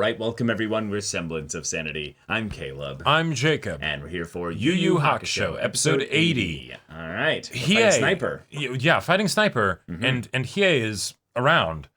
right, welcome everyone. We're Semblance of Sanity. I'm Caleb. I'm Jacob. And we're here for Yu Yu Hakusho, episode 80. All right. Hiei. Sniper. Yeah, fighting Sniper. And Hiei is around.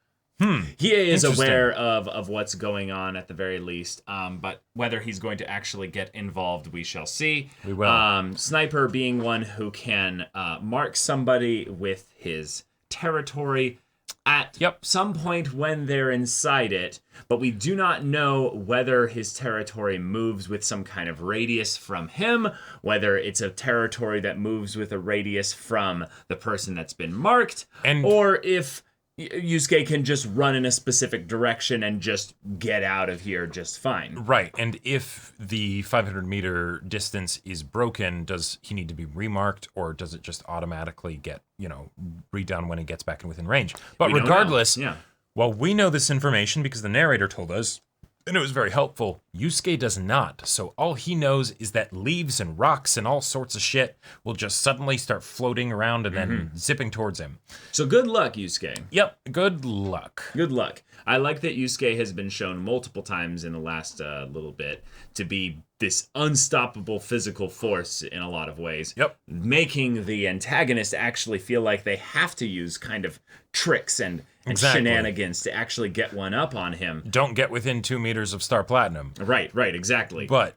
Hiei is aware of what's going on at the very least, but whether he's going to actually get involved, we shall see. We will. Sniper being one who can mark somebody with his territory at some point when they're inside it, but we do not know whether his territory moves with some kind of radius from him, whether it's a territory that moves with a radius from the person that's been marked, or if Yusuke can just run in a specific direction and just get out of here just fine. Right, and if the 500-meter distance is broken, does he need to be remarked, or does it just automatically get, redone when he gets back in within range? But regardless, well, we know this information because the narrator told us, and it was very helpful. Yusuke does not, so all he knows is that leaves and rocks and all sorts of shit will just suddenly start floating around and then zipping towards him. So good luck, Yusuke. Yep, good luck. Good luck. I like that Yusuke has been shown multiple times in the last little bit to be this unstoppable physical force in a lot of ways. Yep. Making the antagonist actually feel like they have to use kind of tricks and shenanigans to actually get one up on him. Don't get within 2 meters of Star Platinum. Right, exactly. But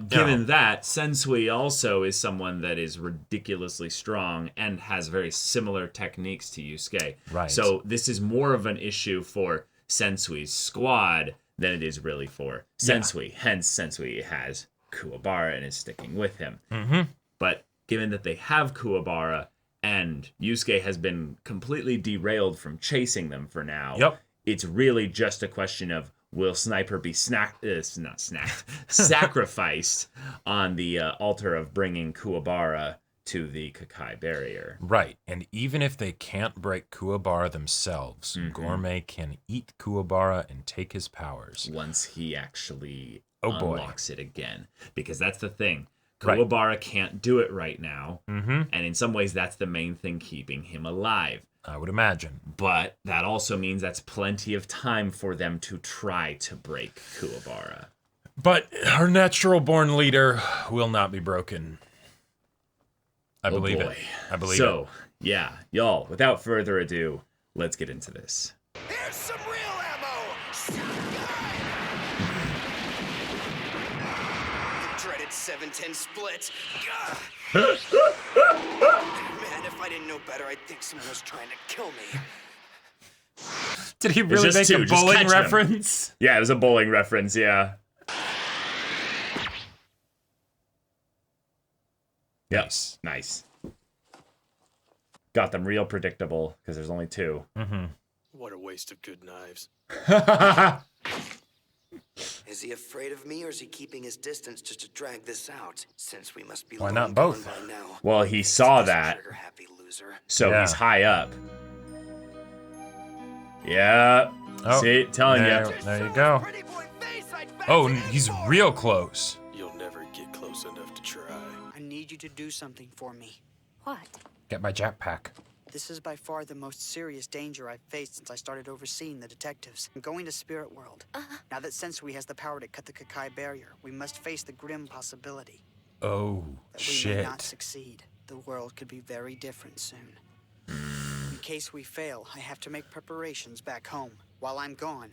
given that, Sensui also is someone that is ridiculously strong and has very similar techniques to Yusuke. Right. So this is more of an issue for Sensui's squad than it is really for Sensui. Hence, Sensui has Kuwabara and is sticking with him. But given that they have Kuwabara and Yusuke has been completely derailed from chasing them for now, it's really just a question of will Sniper be sacrificed on the altar of bringing Kuwabara to the Kakai barrier. Right, and even if they can't break Kuwabara themselves, Gourmet can eat Kuwabara and take his powers. Once he actually unlocks it again. Because that's the thing. Kuwabara can't do it right now, and in some ways that's the main thing keeping him alive. I would imagine. But that also means that's plenty of time for them to try to break Kuwabara. But our natural-born leader will not be broken. I believe it. I believe it. So, y'all, without further ado, let's get into this. Here's some real ammo! The dreaded 7-10 split. Man, if I didn't know better, I'd think someone was trying to kill me. Did he really make a bowling reference? Yeah, it was a bowling reference, yeah. Yes, nice. Got them real predictable, because there's only 2. What a waste of good knives. Is he afraid of me, or is he keeping his distance just to drag this out? Since we must be Why not both? by now. Well, he saw that, Happy loser. so he's high up. Yeah, see, telling you. There you go. Oh, he's real close. You'll never get close enough to try. I need you to do something for me. What? Get my jetpack. This is by far the most serious danger I've faced since I started overseeing the detectives. I'm going to Spirit World. Now that Sensui has the power to cut the Kakai barrier, we must face the grim possibility Oh, that we may not succeed. The world could be very different soon. In case we fail, I have to make preparations back home. While I'm gone,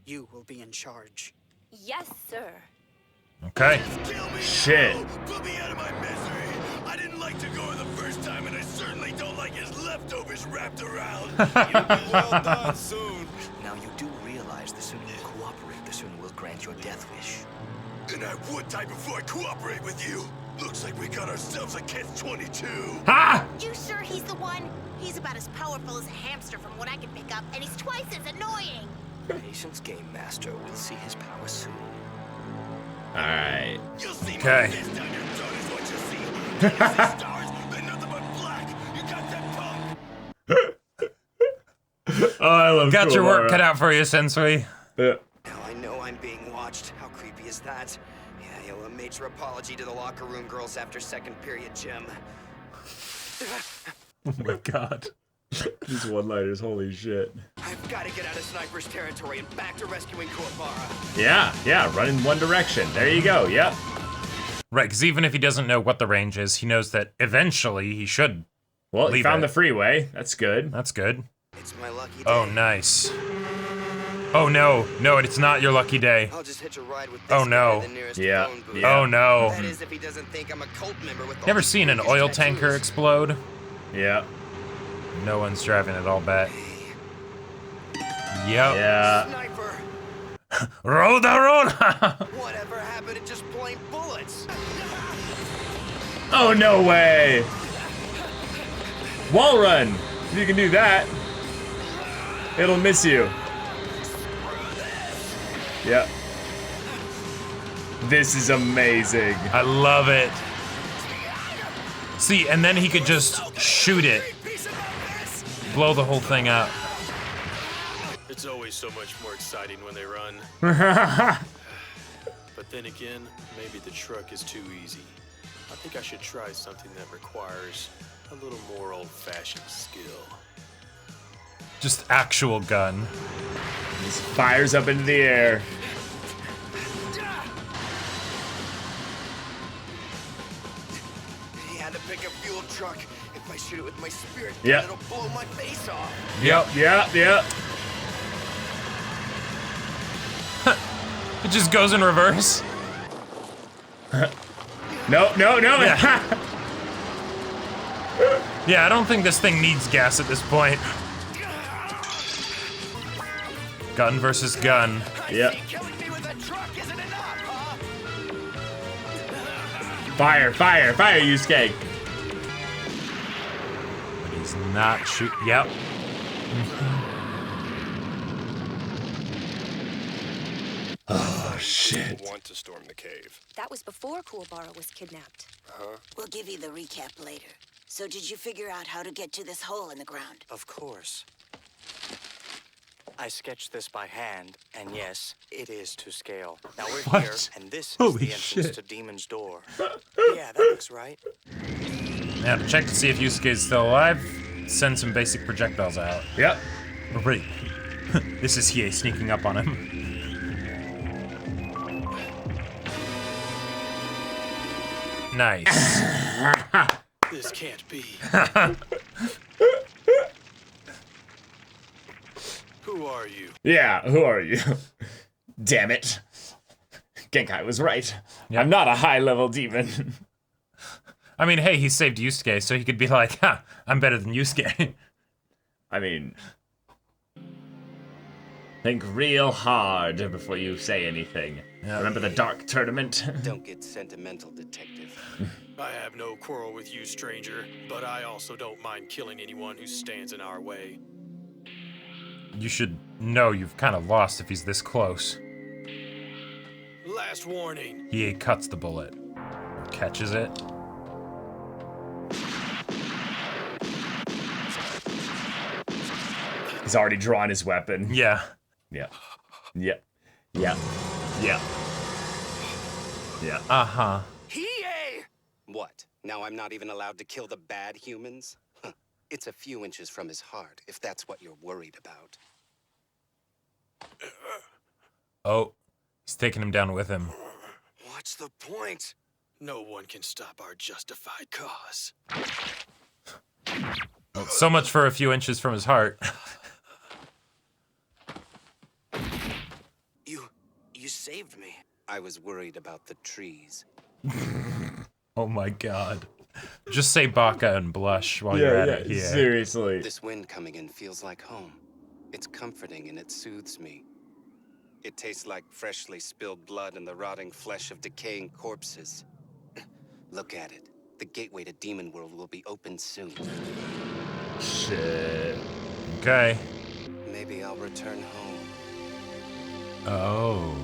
you will be in charge. Yes, sir. Okay. Kill me Shit. now. Put me out of my misery. I didn't like to go the first time, and I certainly don't like his leftovers wrapped around. You'll be well done soon. Now you do realize the sooner you cooperate, the sooner we'll grant your death wish. And I would die before I cooperate with you. Looks like we got ourselves a catch-22. Ha! You sure he's the one? He's about as powerful as a hamster from what I can pick up, and he's twice as annoying. Patience, Game Master. We'll see his power soon. Alright. You'll see Okay. my fist down your throat is what you see. You see stars, they're nothing but black. You got that punk? Oh, I love Got your work Kuwabara. cut out for you, Sensui. Yeah. Now I know I'm being watched. How creepy is that? Yeah, you owe a major apology to the locker room girls after second period, Jim. Oh my god. These one-liners, holy shit. I've got to get out of Sniper's territory and back to rescuing Kuwabara. Yeah, run in one direction. There you go, yep. Right, because even if he doesn't know what the range is, he knows that eventually he should. Well, he found the freeway. That's good. That's good. It's my lucky day. Oh, nice. Oh no, it's not your lucky day. I'll just hitch a ride with this Oh no. guy to the nearest Yeah. phone booth. Oh no. That is if he doesn't think I'm a cult member with all Never these seen an freakish oil tattoos. tanker explode? Yeah. No one's driving it, I'll bet. Yep. Yeah. Sniper! Roll. Whatever happened to just plain bullets? Oh, no way. Wall run. If you can do that, it'll miss you. Yep. This is amazing. I love it. See, and then he could just shoot it. Blow the whole thing up. It's always so much more exciting when they run. But then again, maybe the truck is too easy. I think I should try something that requires a little more old-fashioned skill. Just actual gun. Just fires up into the air. He had to pick a fuel truck. If I shoot it with my spirit, Yep. it'll blow my face off. Yep. It just goes in reverse. No. Yeah. Yeah, I don't think this thing needs gas at this point. Gun versus gun. Yep. Killing me with a truck isn't enough, huh? Fire, Yusuke. But he's not shoot. Yep. Oh, shit. Want to storm the cave. That was before Kuwabara was kidnapped. We'll give you the recap later. So did you figure out how to get to this hole in the ground? Of course. I sketched this by hand, and yes, it is to scale. Now we're What? here, and this is Holy the entrance shit. to Demon's Door. Yeah, that looks right. Now to check to see if Yusuke is still alive, send some basic projectiles out. Yep. Oh, wait. This is Hiei sneaking up on him. Nice. This can't be. Who are you? Yeah, who are you? Damn it. Genkai was right. Yep. I'm not a high-level demon. I mean, hey, he saved Yusuke, so he could be like, "Ha, I'm better than Yusuke." I mean, think real hard before you say anything. Yeah. Remember the dark tournament? Don't get sentimental, detective. I have no quarrel with you, stranger, but I also don't mind killing anyone who stands in our way. You should know you've kind of lost if he's this close. Last warning. Hiei cuts the bullet. Or catches it. He's already drawn his weapon. Yeah. Yeah. Uh-huh. Hiei! What? Now I'm not even allowed to kill the bad humans? Huh. It's a few inches from his heart, if that's what you're worried about. Oh, he's taking him down with him. What's the point? No one can stop our justified cause. Well, so much for a few inches from his heart. You saved me. I was worried about the trees. Oh my god. Just say Baka and blush while you're at it, Hiei. Seriously. This wind coming in feels like home. It's comforting and it soothes me. It tastes like freshly spilled blood and the rotting flesh of decaying corpses. Look at it. The gateway to Demon World will be open soon. Shit. Okay. Maybe I'll return home. Oh.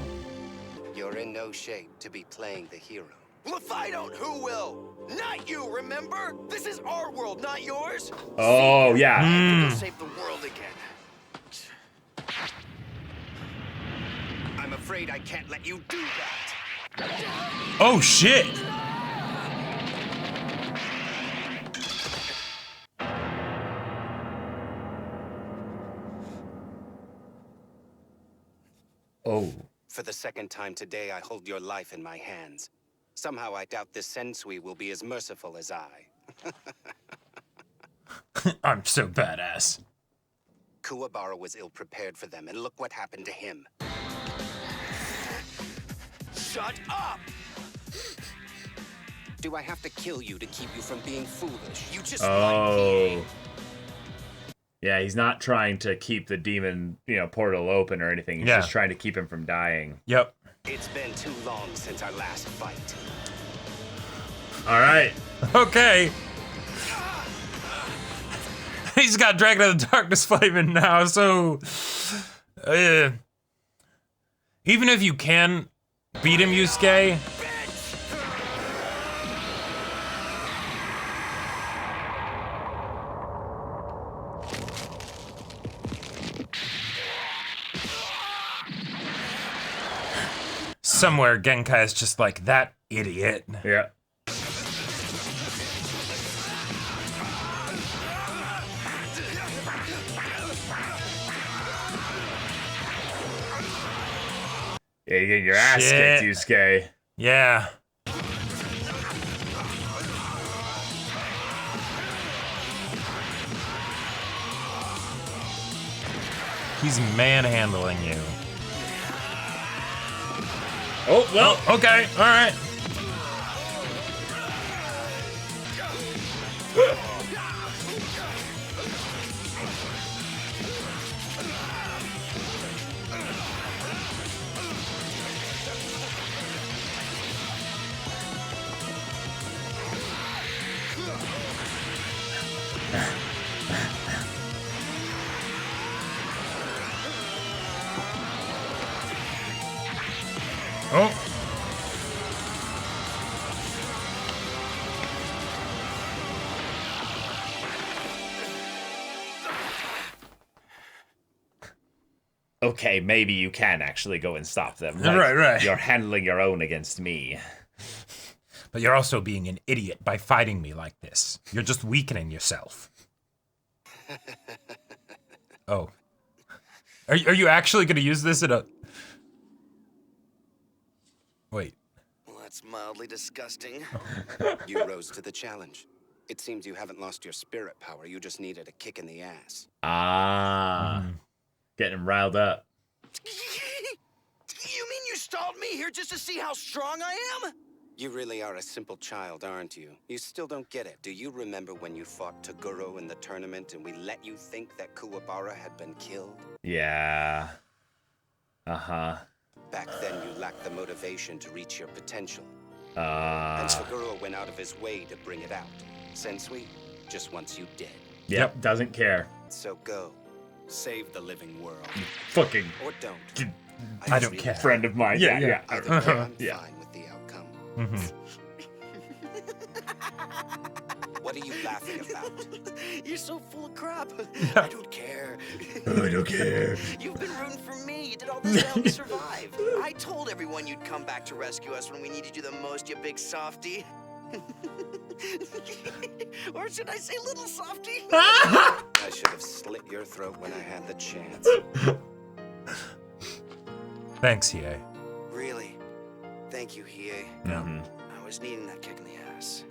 You're in no shape to be playing the hero. Well, if I don't, who will? Not you, remember? This is our world, not yours. Oh, yeah. We'll save the world again. I'm afraid I can't let you do that. Oh shit! For the second time today, I hold your life in my hands. Somehow I doubt this Sensui will be as merciful as I. I'm so badass. Kuwabara was ill-prepared for them, and look what happened to him. Shut up! Do I have to kill you to keep you from being foolish? You just want Hiei. Yeah, he's not trying to keep the demon, portal open or anything. He's just trying to keep him from dying. Yep. It's been too long since our last fight. All right. Okay. He's got Dragon of the Darkness flavin now, so even if you can beat him, Yusuke, somewhere Genkai is just like, that idiot. Yeah. Yeah, you get your ass kicked, Yusuke. Yeah. He's manhandling you. Oh, well. Oh, okay, all right. Oh. Okay, maybe you can actually go and stop them. Right. You're handling your own against me. But you're also being an idiot by fighting me like this. You're just weakening yourself. Oh. Are you actually going to use this in a... Wait. Well, that's mildly disgusting. You rose to the challenge. It seems you haven't lost your spirit power. You just needed a kick in the ass. Ah. Getting him riled up. You mean you stalled me here just to see how strong I am? You really are a simple child, aren't you? You still don't get it. Do you remember when you fought Toguro in the tournament and we let you think that Kuwabara had been killed? Yeah. Uh-huh. Back then, you lacked the motivation to reach your potential. And Toguro went out of his way to bring it out. Sensui just wants you dead. Yep, doesn't care. So go. Save the living world. Fucking Or don't. I don't care. Friend of mine. Yeah. Either way, I'm fine with the outcome. What are you laughing about? You're so full of crap. I don't care. I don't care. You've been rooting for me. You did all this to help me survive. I told everyone you'd come back to rescue us when we needed you the most, you big softy. Or should I say little softy? I should have slit your throat when I had the chance. Thanks, Hiei. Really? Thank you, Hiei. Yeah. I was needing that kick in the ass.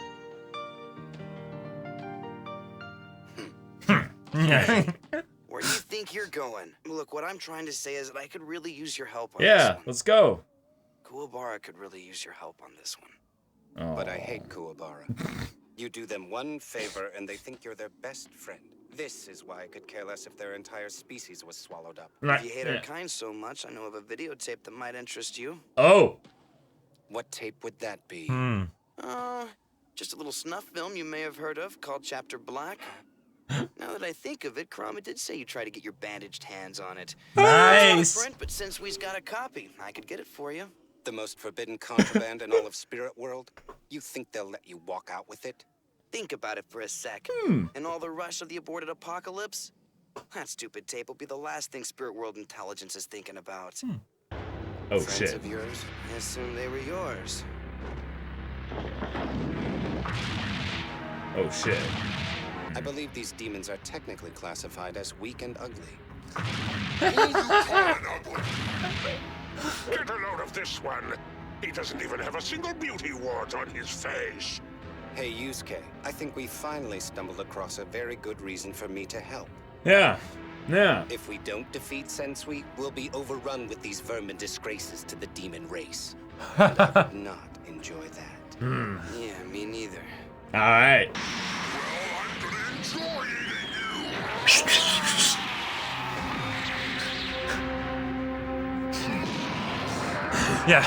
Where do you think you're going? Look, what I'm trying to say is that I could really use your help on this one. Let's go. Kuwabara could really use your help on this one. Oh. But I hate Kuwabara. You do them one favor and they think you're their best friend. This is why I could care less if their entire species was swallowed up. Right. If you hate our kind so much, I know of a videotape that might interest you. Oh. What tape would that be? Just a little snuff film you may have heard of called Chapter Black. Now that I think of it, Kurama did say you tried to get your bandaged hands on it. Nice. Print, but since we've got a copy, I could get it for you. The most forbidden contraband in all of Spirit World? You think they'll let you walk out with it? Think about it for a sec. And all the rush of the aborted apocalypse? That stupid tape will be the last thing Spirit World intelligence is thinking about. Oh, Friends shit. of yours? I assume they were yours. Oh, shit. I believe these demons are technically classified as weak and ugly. Get a load of this one. He doesn't even have a single beauty wart on his face. Hey, Yusuke, I think we finally stumbled across a very good reason for me to help. Yeah. If we don't defeat Sensui, we'll be overrun with these vermin disgraces to the demon race. And I would not enjoy that. Yeah, me neither. All right. Well, I'm gonna enjoy eating you. Yeah.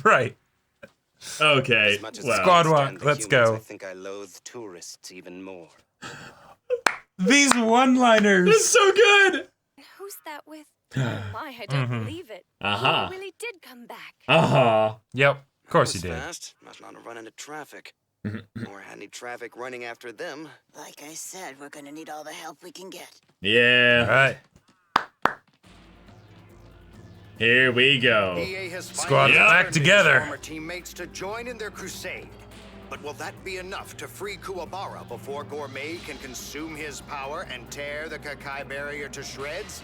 Right. Okay. As much as Well, I Squad understand walk, the let's humans, go. I think I loathe tourists even more. These one-liners. it's so good. Who's that with? Oh my, I don't believe it. Uh-huh. He really did come back. Yep. Of course That he was did. Fast. Must not have run into traffic. Or had any traffic running after them. Like I said, we're gonna need all the help we can get. Yeah. All right. Here we go. Hiei has Squad's finally back turned together. his former teammates to join in their crusade. But will that be enough to free Kuwabara before Gourmet can consume his power and tear the Kakai barrier to shreds?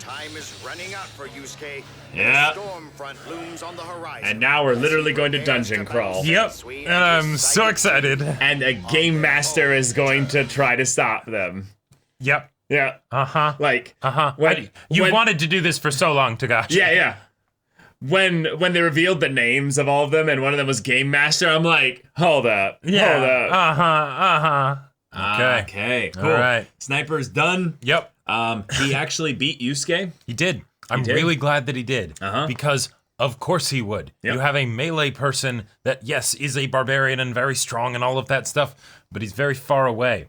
Time is running out for Yusuke. Yeah. And a storm front looms on the horizon. now we're literally going to dungeon crawl. Yep. And I'm so excited. And a game master is going to try to stop them. Yep. Yeah. Like. When, You when- wanted to do this for so long, Tagashi. Yeah. When they revealed the names of all of them and one of them was game master, I'm like, hold up. Hold up. Okay. Cool. All right. Sniper's done. Yep. He actually beat Yusuke. He did. I'm really glad that he did. Because of course he would. Yep. You have a melee person that, yes, is a barbarian and very strong and all of that stuff, but he's very far away.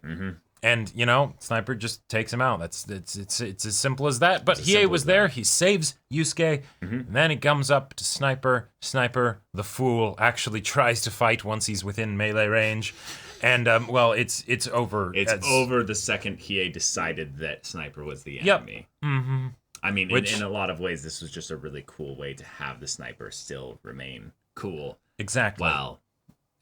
And, you know, Sniper just takes him out. It's as simple as that. But Hiei was there. He saves Yusuke. And then he comes up to Sniper. Sniper, the fool, actually tries to fight once he's within melee range. And, well, it's over. It's over the second Hiei decided that Sniper was the enemy. I mean, in a lot of ways, this was just a really cool way to have the Sniper still remain cool. Exactly. While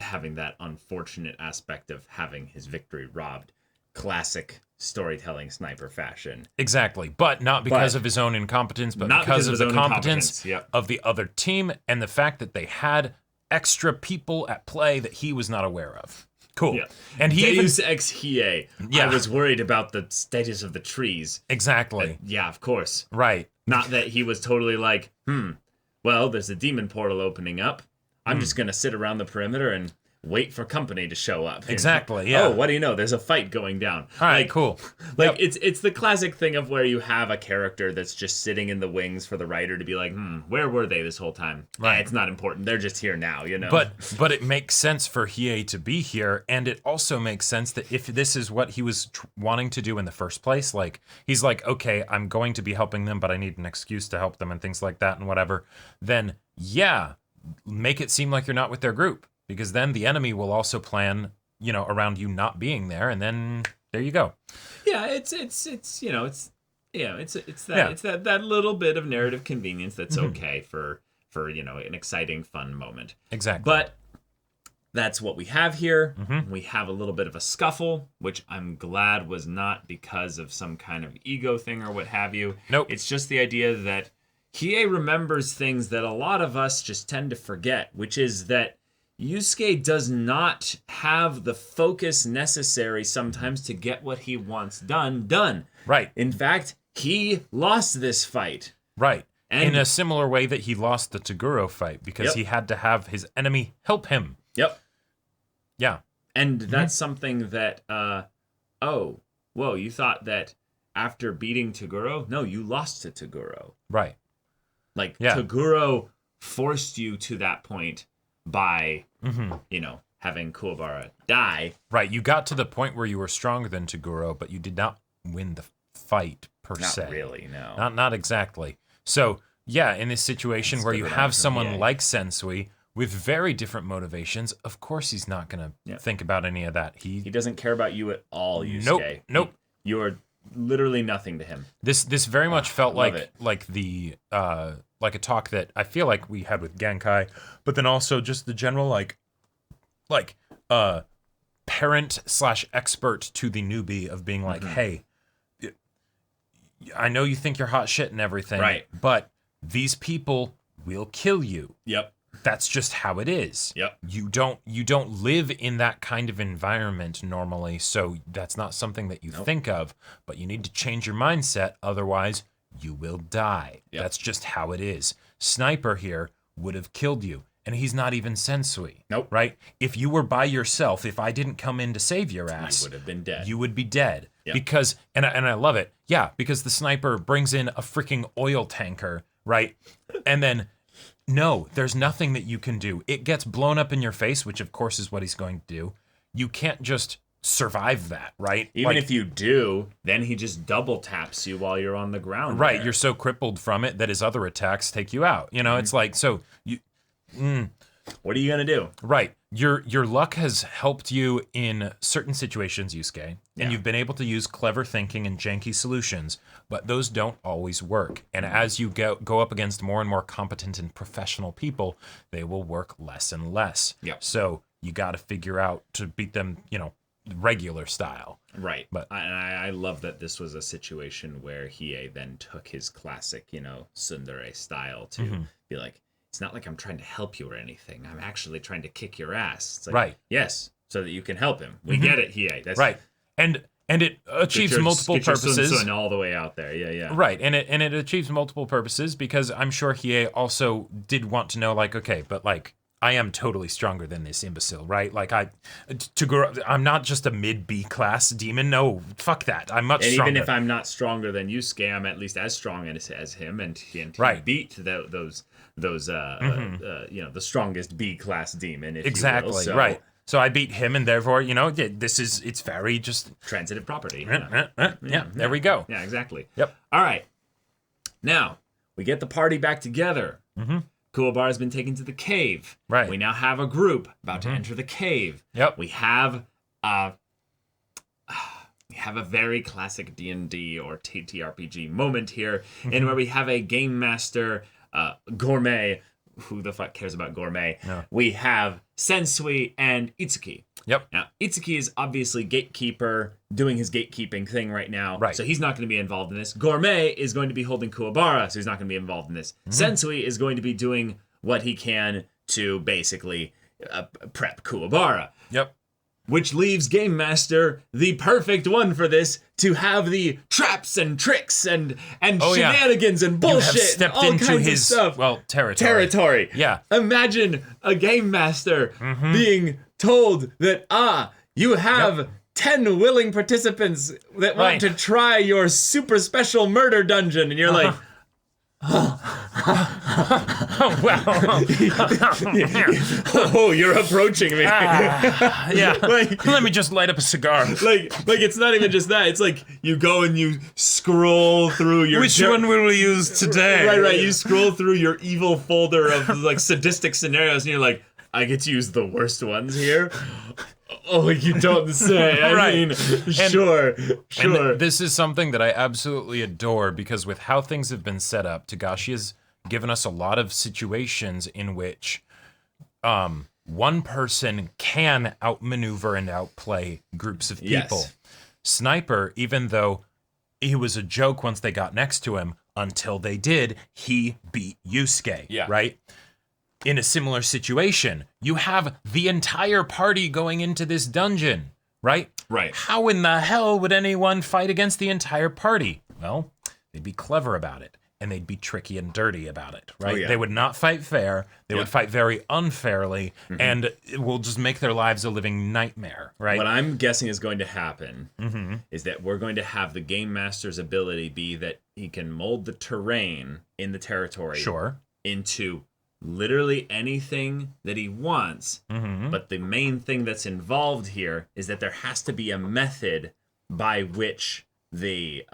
having that unfortunate aspect of having his victory robbed. Classic storytelling Sniper fashion. Exactly. But not because of his own incompetence, but because of the competence of the other team and the fact that they had extra people at play that he was not aware of. Cool. Yeah. And he Deus Ex Hiei. Yeah. I was worried about the status of the trees. Exactly. Yeah, of course. Right. Not that he was totally like, well, there's a demon portal opening up. I'm just going to sit around the perimeter and wait for company to show up. Exactly, yeah. Oh, what do you know? There's a fight going down. All right, cool. Like, it's the classic thing of where you have a character that's just sitting in the wings for the writer to be like, where were they this whole time? Right. It's not important. They're just here now, you know? But it makes sense for Hiei to be here, and it also makes sense that if this is what he was wanting to do in the first place, like, he's like, okay, I'm going to be helping them, but I need an excuse to help them and things like that and whatever, then, yeah, make it seem like you're not with their group. Because then the enemy will also plan, you know, around you not being there, and then there you go. Yeah, it's that little bit of narrative convenience that's okay for you know, an exciting, fun moment. Exactly. But that's what we have here. We have a little bit of a scuffle, which I'm glad was not because of some kind of ego thing or what have you. Nope. It's just the idea that Hiei remembers things that a lot of us just tend to forget, which is that Yusuke does not have the focus necessary sometimes to get what he wants done. Right. In fact, he lost this fight. Right. And in a similar way that he lost the Toguro fight because he had to have his enemy help him. Yep. Yeah. And that's something that, you thought that after beating Toguro? No, you lost to Toguro. Right. Like, Toguro forced you to that point by, you know, having Kuwabara die. Right. You got to the point where you were stronger than Toguro, but you did not win the fight per se. Not really, no. Not exactly. So, yeah, in this situation where you have someone like Sensui with very different motivations, of course he's not going to think about any of that. He doesn't care about you at all, Yusuke. Nope. You're literally nothing to him. This very much felt like it. like a talk that I feel like we had with Genkai, but then also just the general like parent / expert to the newbie of being like, hey, I know you think you're hot shit and everything, right? But these people will kill you. Yep. That's just how it is. Yep. You don't live in that kind of environment normally, so that's not something that you think of, but you need to change your mindset, otherwise you will die. Yep. That's just how it is. Sniper here would have killed you, and he's not even Sensui. Nope. Right? If you were by yourself, if I didn't come in to save your ass, you would have been dead. You would be dead. Yep. Because, and I love it, because the sniper brings in a freaking oil tanker, right? And then, no, there's nothing that you can do. It gets blown up in your face, which of course is what he's going to do. You can't just survive that, right? Even if you do, then he just double taps you while you're on the ground. Right, there. you're so crippled from it that his other attacks take you out. You know, it's like, so you... What are you going to do? Right. Your luck has helped you in certain situations, Yusuke, and you've been able to use clever thinking and janky solutions, but those don't always work. And as you go up against more and more competent and professional people, they will work less and less. Yep. So you got to figure out to beat them, regular style. Right. But I love that this was a situation where Hiei then took his classic, tsundere style to be like, it's not like I'm trying to help you or anything. I'm actually trying to kick your ass. It's like, right. Yes, so that you can help him. We get it, Hiei. That's right. And it achieves multiple purposes. Sun all the way out there. Yeah. Right. And it achieves multiple purposes because I'm sure Hiei also did want to know, like, okay, but like I am totally stronger than this imbecile, right? Like I'm not just a mid B class demon. No, fuck that. I'm much stronger. Even if I'm not stronger than Yusuke, I'm at least as strong as him, and he beat those the strongest B class demon. If exactly. You will. So, right. So I beat him, and therefore, it's very just transitive property. Yeah. There we go. Yeah. Exactly. Yep. All right. Now we get the party back together. Kuwabara has been taken to the cave. Right. We now have a group about to enter the cave. Yep. We have a very classic D&D or TTRPG moment here, in where we have a game master, Gourmet. Who the fuck cares about Gourmet? No. We have Sensui and Itsuki. Yep. Now, Itsuki is obviously gatekeeper, doing his gatekeeping thing right now. Right. So he's not going to be involved in this. Gourmet is going to be holding Kuwabara, so he's not going to be involved in this. Sensui is going to be doing what he can to basically prep Kuwabara. Yep. Which leaves Game Master the perfect one for this, to have the traps and tricks and shenanigans and bullshit. You have stepped and all into kinds his of stuff. territory. Yeah. Imagine a Game Master being told that you have 10 willing participants that want to try your super special murder dungeon, and you're like, you're approaching me. Yeah. Let me just light up a cigar. Like it's not even just that. It's like you go and you scroll through your... Which one will we use today? Right. You scroll through your evil folder of like sadistic scenarios, and you're like, I get to use the worst ones here. Oh, you don't say. I mean, sure. And this is something that I absolutely adore, because with how things have been set up, Togashi has given us a lot of situations in which one person can outmaneuver and outplay groups of people. Yes. Sniper, even though he was a joke once they got next to him, until they did, he beat Yusuke. Yeah. Right? In a similar situation, you have the entire party going into this dungeon, right? Right. How in the hell would anyone fight against the entire party? Well, they'd be clever about it, and they'd be tricky and dirty about it, right? Oh, yeah. They would not fight fair. They would fight very unfairly, and it will just make their lives a living nightmare, right? What I'm guessing is going to happen is that we're going to have the Game Master's ability be that he can mold the terrain in the territory into literally anything that he wants, but the main thing that's involved here is that there has to be a method by which the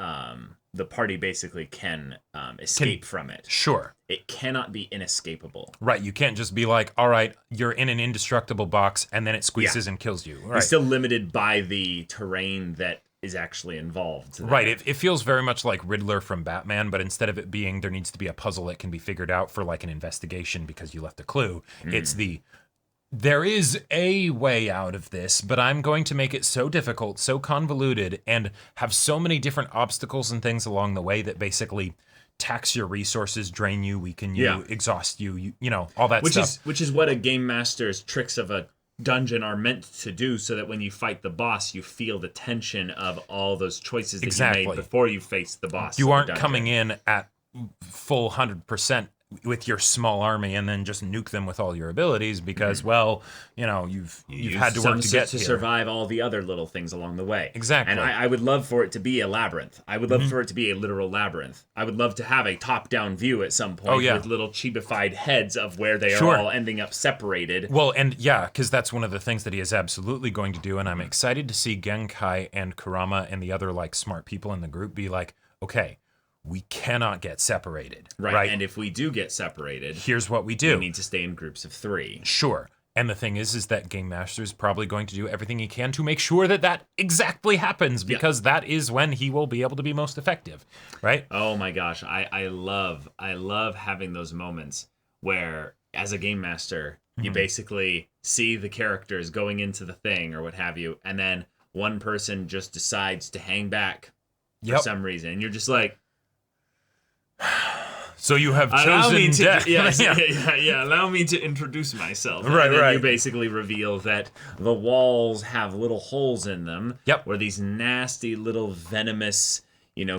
party basically can escape from it. Sure. It cannot be inescapable. Right, you can't just be like, all right, you're in an indestructible box, and then it squeezes and kills you. Right. It's still limited by the terrain that is actually involved. Right, it feels very much like Riddler from Batman, but instead of it being there needs to be a puzzle that can be figured out for like an investigation because you left a clue, it's the there is a way out of this, but I'm going to make it so difficult, so convoluted, and have so many different obstacles and things along the way that basically tax your resources, drain you, weaken you, exhaust you, you know, all that stuff. Which is what a game master's tricks of a dungeon are meant to do, so that when you fight the boss, you feel the tension of all those choices that you made before you face the boss. You aren't coming in at full 100% with your small army and then just nuke them with all your abilities because, well, you know, you've had to work to get to survive all the other little things along the way. Exactly. And I would love for it to be a labyrinth. I would love for it to be a literal labyrinth. I would love to have a top-down view at some point with little chibified heads of where they are all ending up separated. Well, and because that's one of the things that he is absolutely going to do, and I'm excited to see Genkai and Kurama and the other, like, smart people in the group be like, okay, we cannot get separated. Right. And if we do get separated, here's what we do. We need to stay in groups of 3. Sure. And the thing is that Game Master is probably going to do everything he can to make sure that that exactly happens, because that is when he will be able to be most effective, right? Oh my gosh, I love having those moments where, as a Game Master, you basically see the characters going into the thing or what have you, and then one person just decides to hang back for some reason, and you're just like, so you have chosen death. Allow me to introduce myself. And then you basically reveal that the walls have little holes in them where these nasty little venomous,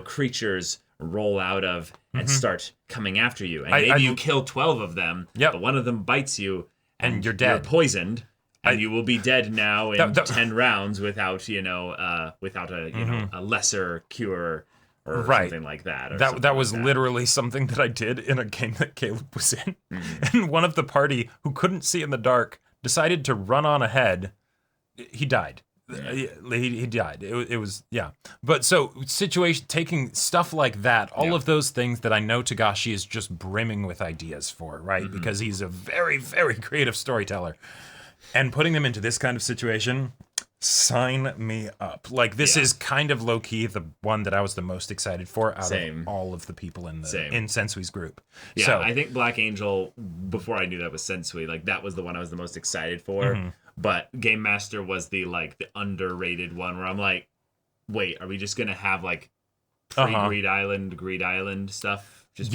creatures roll out of and start coming after you. And maybe you kill 12 of them, but one of them bites you and you're dead. You're poisoned. And you will be dead now in 10 rounds without a lesser cure or something like that. That was literally something that I did in a game that Caleb was in. And one of the party who couldn't see in the dark decided to run on ahead. He died. He died. It was. But so taking stuff like that, all of those things that I know Togashi is just brimming with ideas for, right? Because he's a very, very creative storyteller. And putting them into this kind of situation, sign me up. Like, this is kind of low-key the one that I was the most excited for out of all of the people in Sensui's group. Yeah, so, I think Black Angel, before I knew that was Sensui, like, that was the one I was the most excited for. But Game Master was the underrated one where I'm like, wait, are we just going to have, like, Greed Island stuff? Just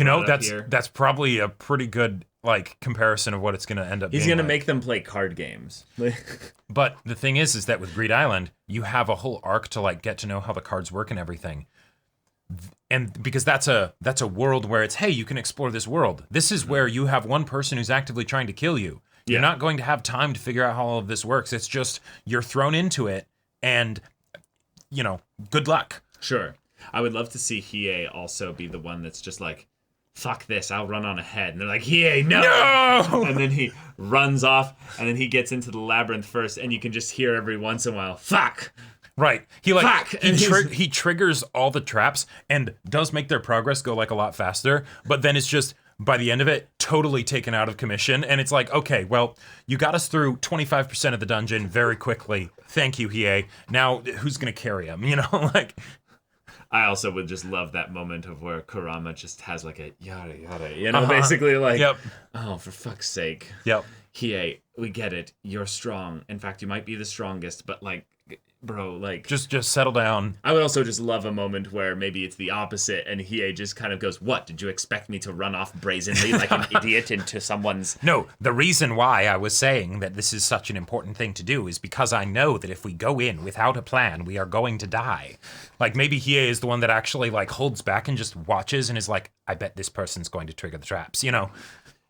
that's probably a pretty good comparison of what it's going to end up being. He's going to make them play card games. But the thing is that with Greed Island, you have a whole arc to get to know how the cards work and everything. And because that's a world where it's, hey, you can explore this world. This is where you have one person who's actively trying to kill you. You're not going to have time to figure out how all of this works. It's just you're thrown into it and, good luck. Sure. I would love to see Hiei also be the one that's just like, fuck this, I'll run on ahead. And they're like, Hiei, no! And then he runs off, and then he gets into the labyrinth first, and you can just hear every once in a while, fuck! Right. He triggers all the traps and does make their progress go a lot faster, but then it's just, by the end of it, totally taken out of commission. And it's like, okay, well, you got us through 25% of the dungeon very quickly. Thank you, Hiei. Now, who's going to carry him? I also would just love that moment of where Kurama just has a yada yada, basically oh, for fuck's sake. Hiei, we get it. You're strong. In fact, you might be the strongest, but bro, just settle down. I would also just love a moment where maybe it's the opposite and Hiei just kind of goes, what, did you expect me to run off brazenly like an idiot into someone's... No, the reason why I was saying that this is such an important thing to do is because I know that if we go in without a plan, we are going to die. Maybe Hiei is the one that actually holds back and just watches and is like, I bet this person's going to trigger the traps,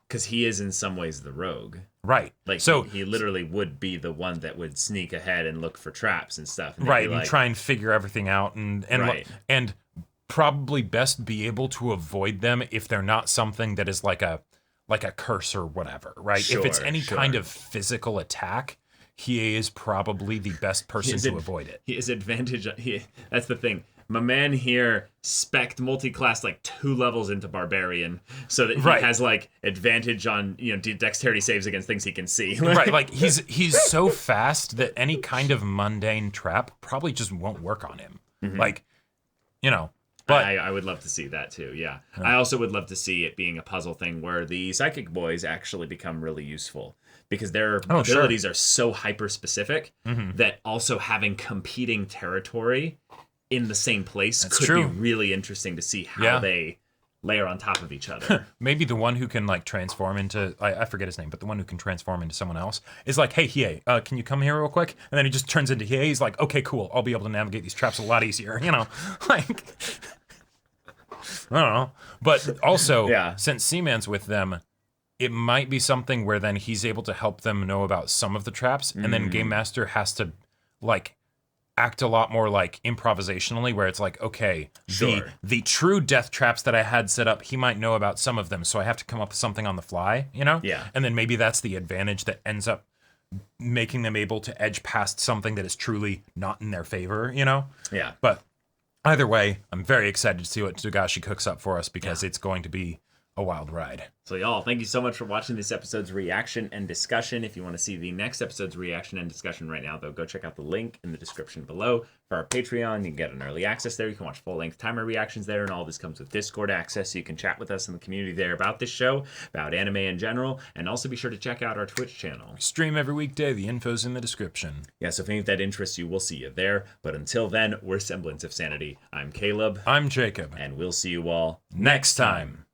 Because he is in some ways the rogue. Right. So he literally would be the one that would sneak ahead and look for traps and stuff. And and try and figure everything out and probably best be able to avoid them if they're not something that is like a curse or whatever, right? If it's any kind of physical attack, he is probably the best person to avoid it. He has advantage. That's the thing. My man here spec'd multi-class 2 levels into Barbarian so that he has advantage on dexterity saves against things he can see. Right, he's so fast that any kind of mundane trap probably just won't work on him. But I would love to see that too. Yeah. I also would love to see it being a puzzle thing where the psychic boys actually become really useful because their abilities are so hyper specific that also having competing territory in the same place could be really interesting to see how they layer on top of each other. Maybe the one who can like transform into, I forget his name, but the one who can transform into someone else is like, hey, Hiei, can you come here real quick? And then he just turns into Hiei. He's like, okay, cool. I'll be able to navigate these traps a lot easier, you know? Like, I don't know. But also, since Seaman's with them, it might be something where then he's able to help them know about some of the traps, and then Game Master has to, like, act a lot more like improvisationally, where it's like, okay, the true death traps that I had set up, he might know about some of them, so I have to come up with something on the fly, you know? Yeah. And then maybe that's the advantage that ends up making them able to edge past something that is truly not in their favor, you know? Yeah. But either way, I'm very excited to see what Togashi cooks up for us because it's going to be a wild ride. So y'all, thank you so much for watching this episode's reaction and discussion. If you want to see the next episode's reaction and discussion right now, though, go check out the link in the description below for our Patreon. You can get an early access there. You can watch full-length timer reactions there, and all this comes with Discord access, so you can chat with us in the community there about this show, about anime in general, and also be sure to check out our Twitch channel. We stream every weekday. The info's in the description. Yeah, so if any of that interests you, we'll see you there. But until then, we're Semblance of Sanity. I'm Caleb. I'm Jacob. And we'll see you all next time.